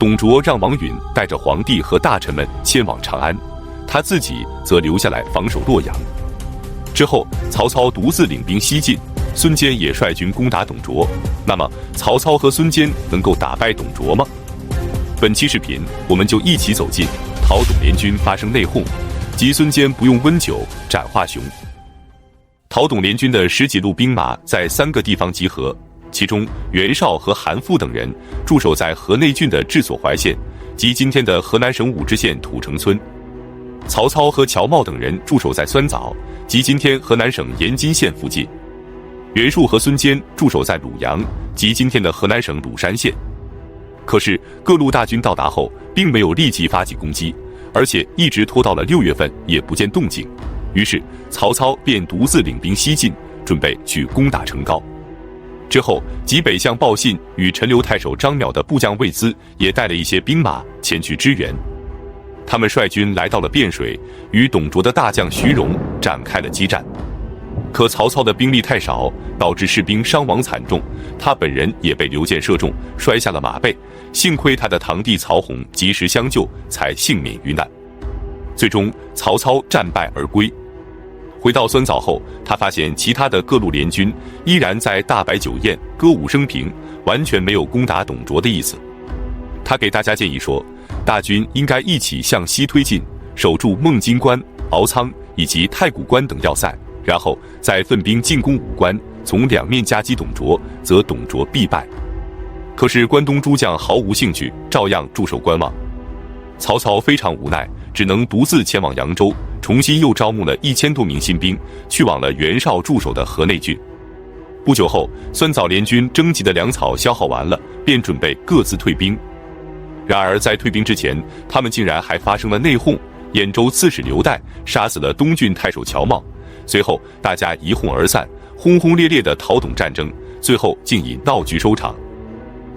董卓让王允带着皇帝和大臣们迁往长安，他自己则留下来防守洛阳。之后，曹操独自领兵西进，孙坚也率军攻打董卓。那么，曹操和孙坚能够打败董卓吗？本期视频，我们就一起走进讨董联军发生内讧，及孙坚不用温酒斩华雄。讨董联军的10几路兵马在3个地方集合，其中袁绍和韩馥等人驻守在河内郡的治所淮县，即今天的河南省武陟县土城村。曹操和乔瑁等人驻守在酸枣，即今天河南省延津县附近。袁术和孙坚驻守在鲁阳，即今天的河南省鲁山县。可是各路大军到达后，并没有立即发起攻击，而且一直拖到了6月份也不见动静。于是曹操便独自领兵西进，准备去攻打成皋。之后，及北向报信与陈留太守张邈的部将魏资也带了一些兵马前去支援。他们率军来到了汴水，与董卓的大将徐荣展开了激战。可曹操的兵力太少，导致士兵伤亡惨重，他本人也被刘建射中，摔下了马背。幸亏他的堂弟曹洪及时相救，才幸免于难。最终，曹操战败而归。回到酸枣后，他发现其他的各路联军依然在大摆酒宴，歌舞升平，完全没有攻打董卓的意思。他给大家建议说，大军应该一起向西推进，守住孟津关、敖仓以及太谷关等要塞，然后再分兵进攻武关，从2面夹击董卓，则董卓必败。可是关东诸将毫无兴趣，照样驻守观望。曹操非常无奈，只能独自前往扬州，重新又招募了1000多名新兵，去往了袁绍驻守的河内郡。不久后，酸枣联军征集的粮草消耗完了，便准备各自退兵。然而在退兵之前，他们竟然还发生了内讧，兖州刺史刘岱杀死了东郡太守乔瑁。随后大家一哄而散，轰轰烈烈的讨董战争，最后竟以闹剧收场。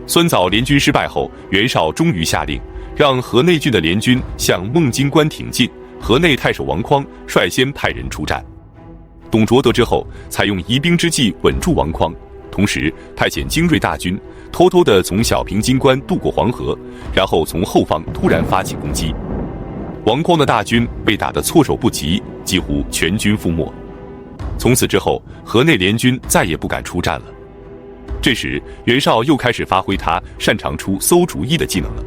酸枣联军失败后，袁绍终于下令让河内郡的联军向孟津关挺进，河内太守王匡率先派人出战。董卓得知后，采用疑兵之计稳住王匡，同时派遣精锐大军偷偷地从小平津关渡过黄河，然后从后方突然发起攻击。王匡的大军被打得措手不及，几乎全军覆没。从此之后，河内联军再也不敢出战了。这时，袁绍又开始发挥他擅长出馊主意的技能了。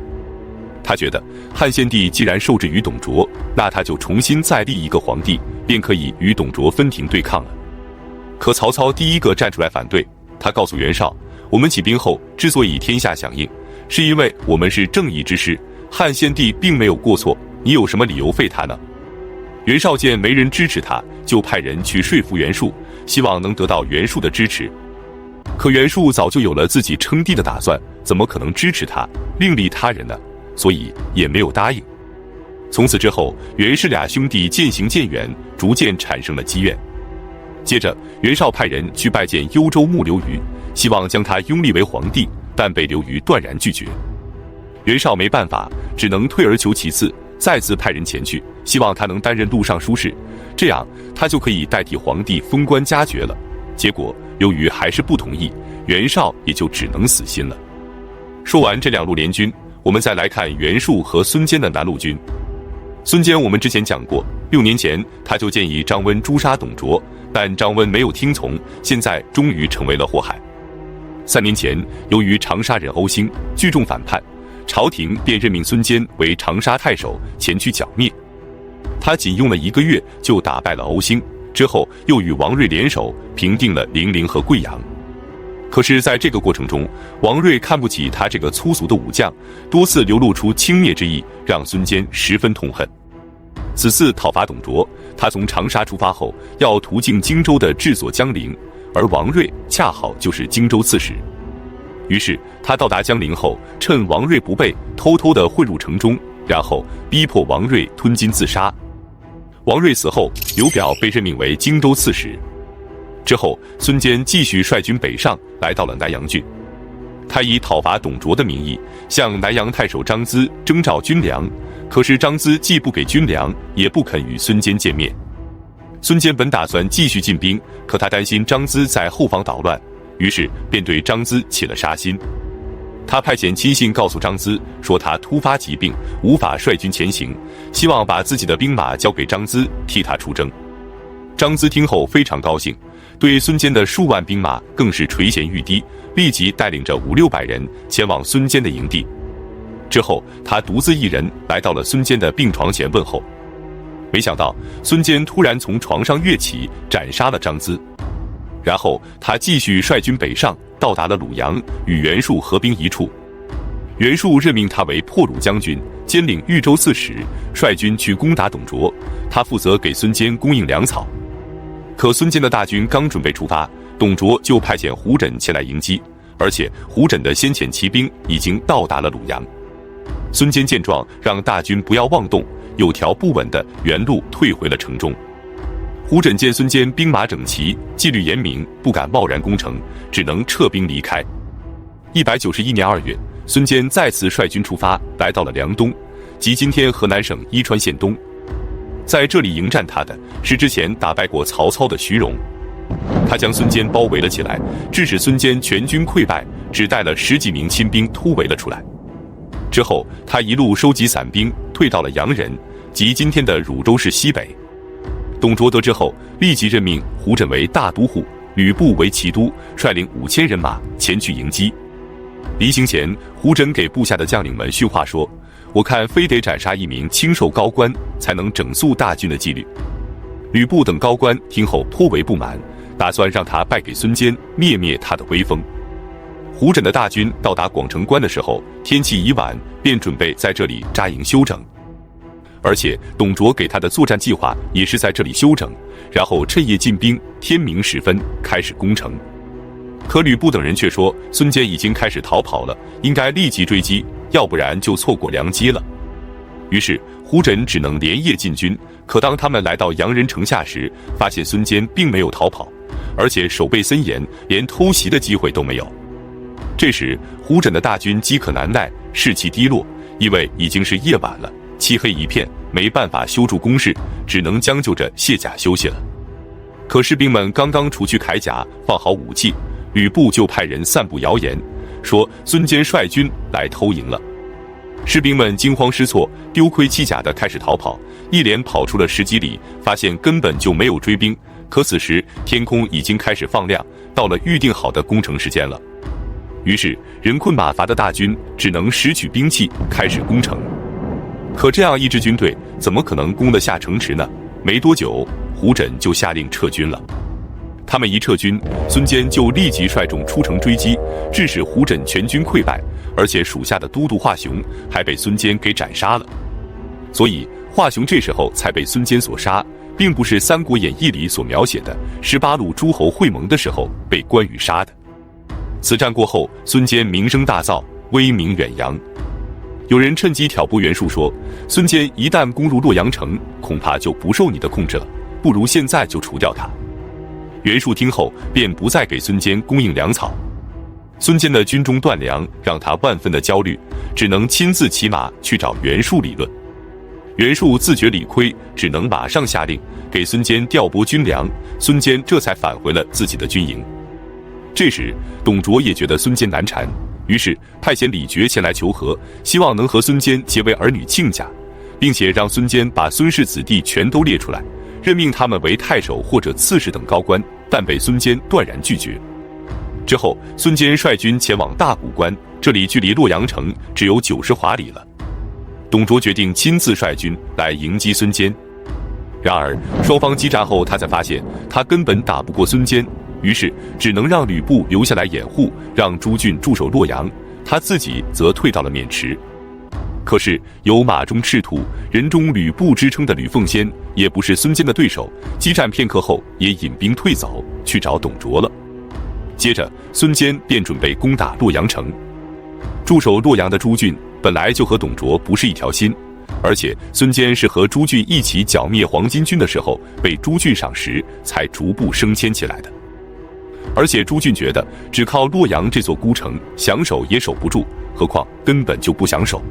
他觉得汉献帝既然受制于董卓，那他就重新再立一个皇帝，便可以与董卓分庭对抗了。可曹操第一个站出来反对，他告诉袁绍，我们起兵后之所以天下响应，是因为我们是正义之师，汉献帝并没有过错，你有什么理由废他呢？袁绍见没人支持他，就派人去说服袁术，希望能得到袁术的支持。可袁术早就有了自己称帝的打算，怎么可能支持他，另立他人呢？所以也没有答应。从此之后，袁氏俩兄弟渐行渐远，逐渐产生了积怨。接着，袁绍派人去拜见幽州牧刘虞，希望将他拥立为皇帝，但被刘虞断然拒绝。袁绍没办法，只能退而求其次，再次派人前去，希望他能担任录尚书事，这样他就可以代替皇帝封官加爵了。结果刘虞还是不同意，袁绍也就只能死心了。说完这2路联军，我们再来看袁术和孙坚的南路军。孙坚我们之前讲过，6年前他就建议张温诛杀董卓，但张温没有听从，现在终于成为了祸害。3年前，由于长沙人欧兴聚众反叛，朝廷便任命孙坚为长沙太守，前去剿灭。他仅用了1个月就打败了欧兴，之后又与王睿联手平定了零陵和贵阳。可是在这个过程中，王睿看不起他这个粗俗的武将，多次流露出轻蔑之意，让孙坚十分痛恨。此次讨伐董卓，他从长沙出发后，要途径荆州的治所江陵，而王睿恰好就是荆州刺史。于是他到达江陵后，趁王睿不备，偷偷地混入城中，然后逼迫王睿吞金自杀。王睿死后，刘表被任命为荆州刺史。之后，孙坚继续率军北上，来到了南阳郡。他以讨伐董卓的名义，向南阳太守张咨征召军粮，可是张咨既不给军粮，也不肯与孙坚见面。孙坚本打算继续进兵，可他担心张咨在后方捣乱，于是便对张咨起了杀心。他派遣亲信告诉张咨说他突发疾病，无法率军前行，希望把自己的兵马交给张咨替他出征。张咨听后非常高兴，对孙坚的数万兵马更是垂涎欲滴，立即带领着500-600人前往孙坚的营地。之后他独自一人来到了孙坚的病床前问候，没想到孙坚突然从床上跃起，斩杀了张咨。然后他继续率军北上，到达了鲁阳，与袁术合兵一处。袁术任命他为破虏将军，兼领豫州刺史，率军去攻打董卓，他负责给孙坚供应粮草。可孙坚的大军刚准备出发，董卓就派遣胡轸前来迎击，而且胡轸的先遣骑兵已经到达了鲁阳。孙坚见状，让大军不要妄动，有条不紊地原路退回了城中。胡轸见孙坚兵马整齐，纪律严明，不敢贸然攻城，只能撤兵离开。191年2月，孙坚再次率军出发，来到了梁东，即今天河南省伊川县东。在这里迎战他的是之前打败过曹操的徐荣，他将孙坚包围了起来，致使孙坚全军溃败，只带了10几名亲兵突围了出来。之后他一路收集散兵，退到了阳人，即今天的汝州市西北。董卓得知后，立即任命胡轸为大都护，吕布为骑都，率领5000人马前去迎击。离行前，胡轸给部下的将领们训话说：“我看非得斩杀一名清瘦高官，才能整肃大军的纪律。”吕布等高官听后颇为不满，打算让他败给孙坚，灭他的威风。胡轸的大军到达广成关的时候，天气已晚，便准备在这里扎营休整。而且董卓给他的作战计划也是在这里休整，然后趁夜进兵，天明时分开始攻城。可吕布等人却说孙坚已经开始逃跑了，应该立即追击，要不然就错过良机了。于是胡轸只能连夜进军，可当他们来到阳人城下时，发现孙坚并没有逃跑，而且守备森严，连偷袭的机会都没有。这时胡轸的大军饥渴难耐，士气低落，因为已经是夜晚了，漆黑一片，没办法修筑工事，只能将就着卸甲休息了。可士兵们刚刚除去铠甲，放好武器，吕布就派人散布谣言，说孙坚率军来偷营了。士兵们惊慌失措，丢盔弃甲的开始逃跑，一连跑出了10几里，发现根本就没有追兵。可此时天空已经开始放亮，到了预定好的攻城时间了。于是人困马乏的大军只能拾取兵器，开始攻城。可这样一支军队怎么可能攻得下城池呢？没多久，胡轸就下令撤军了。他们一撤军，孙坚就立即率众出城追击，致使胡轸全军溃败，而且属下的都督华雄还被孙坚给斩杀了。所以华雄这时候才被孙坚所杀，并不是《三国演义》里所描写的18路诸侯会盟的时候被关羽杀的。此战过后，孙坚名声大噪，威名远扬。有人趁机挑拨袁术说，孙坚一旦攻入洛阳城，恐怕就不受你的控制了，不如现在就除掉他。袁术听后便不再给孙坚供应粮草。孙坚的军中断粮让他万分的焦虑，只能亲自骑马去找袁术理论。袁术自觉理亏，只能马上下令给孙坚调拨军粮，孙坚这才返回了自己的军营。这时董卓也觉得孙坚难缠，于是派遣李傕前来求和，希望能和孙坚结为儿女亲家，并且让孙坚把孙氏子弟全都列出来，任命他们为太守或者刺史等高官，但被孙坚断然拒绝。之后孙坚率军前往大谷关，这里距离洛阳城只有90华里了。董卓决定亲自率军来迎击孙坚。然而双方激战后，他才发现他根本打不过孙坚，于是只能让吕布留下来掩护，让朱俊驻守洛阳，他自己则退到了渑池。可是有马中赤兔，人中吕布之称的吕奉先也不是孙坚的对手，激战片刻后也引兵退走，去找董卓了。接着孙坚便准备攻打洛阳城。驻守洛阳的朱俊本来就和董卓不是一条心，而且孙坚是和朱俊一起剿灭黄巾军的时候被朱俊赏识，才逐步升迁起来的。而且朱俊觉得只靠洛阳这座孤城想守也守不住，何况根本就不想守。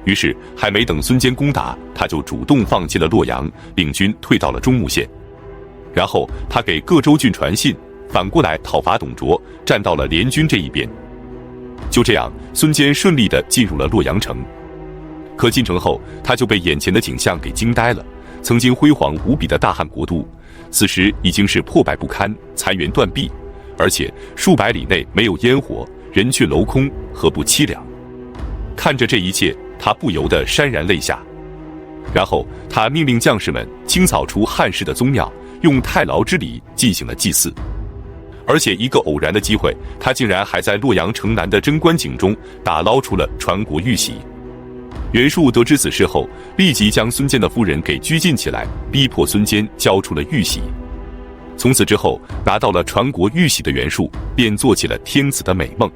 于是还没等孙坚攻打，他就主动放弃了洛阳，领军退到了中牟县。然后他给各州郡传信，反过来讨伐董卓，站到了联军这一边。就这样，孙坚顺利地进入了洛阳城。可进城后，他就被眼前的景象给惊呆了。曾经辉煌无比的大汉国都，此时已经是破败不堪，残垣断壁，而且数百里内没有烟火，人去楼空，何不凄凉？看着这一切，他不由得潸然泪下。然后他命令将士们清扫出汉室的宗庙，用太牢之礼进行了祭祀。而且一个偶然的机会，他竟然还在洛阳城南的贞观井中打捞出了传国玉玺。袁术得知此事后，立即将孙坚的夫人给拘禁起来，逼迫孙坚交出了玉玺。从此之后，拿到了传国玉玺的袁术便做起了天子的美梦。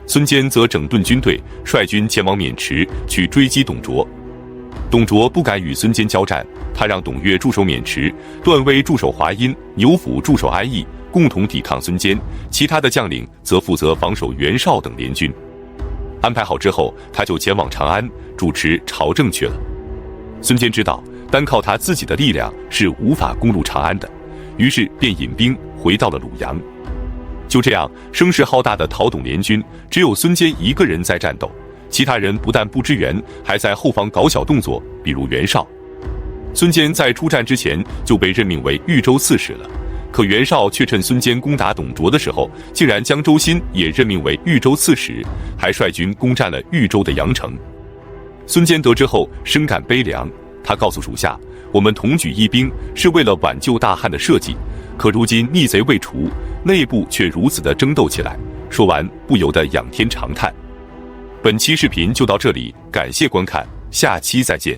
孙坚则整顿军队，率军前往渑池去追击董卓。董卓不敢与孙坚交战，他让董越驻守渑池，段威驻守华阴，牛辅驻守安邑，共同抵抗孙坚，其他的将领则负责防守袁绍等联军。安排好之后，他就前往长安主持朝政去了。孙坚知道单靠他自己的力量是无法攻入长安的，于是便引兵回到了鲁阳。就这样，声势浩大的讨董联军只有孙坚一个人在战斗，其他人不但不支援，还在后方搞小动作，比如袁绍。孙坚在出战之前就被任命为豫州刺史了，可袁绍却趁孙坚攻打董卓的时候，竟然将周兴也任命为豫州刺史，还率军攻占了豫州的阳城。孙坚得知后深感悲凉，他告诉属下，我们同举义兵是为了挽救大汉的社稷，可如今逆贼未除，内部却如此的争斗起来。说完不由得仰天长叹。本期视频就到这里，感谢观看，下期再见。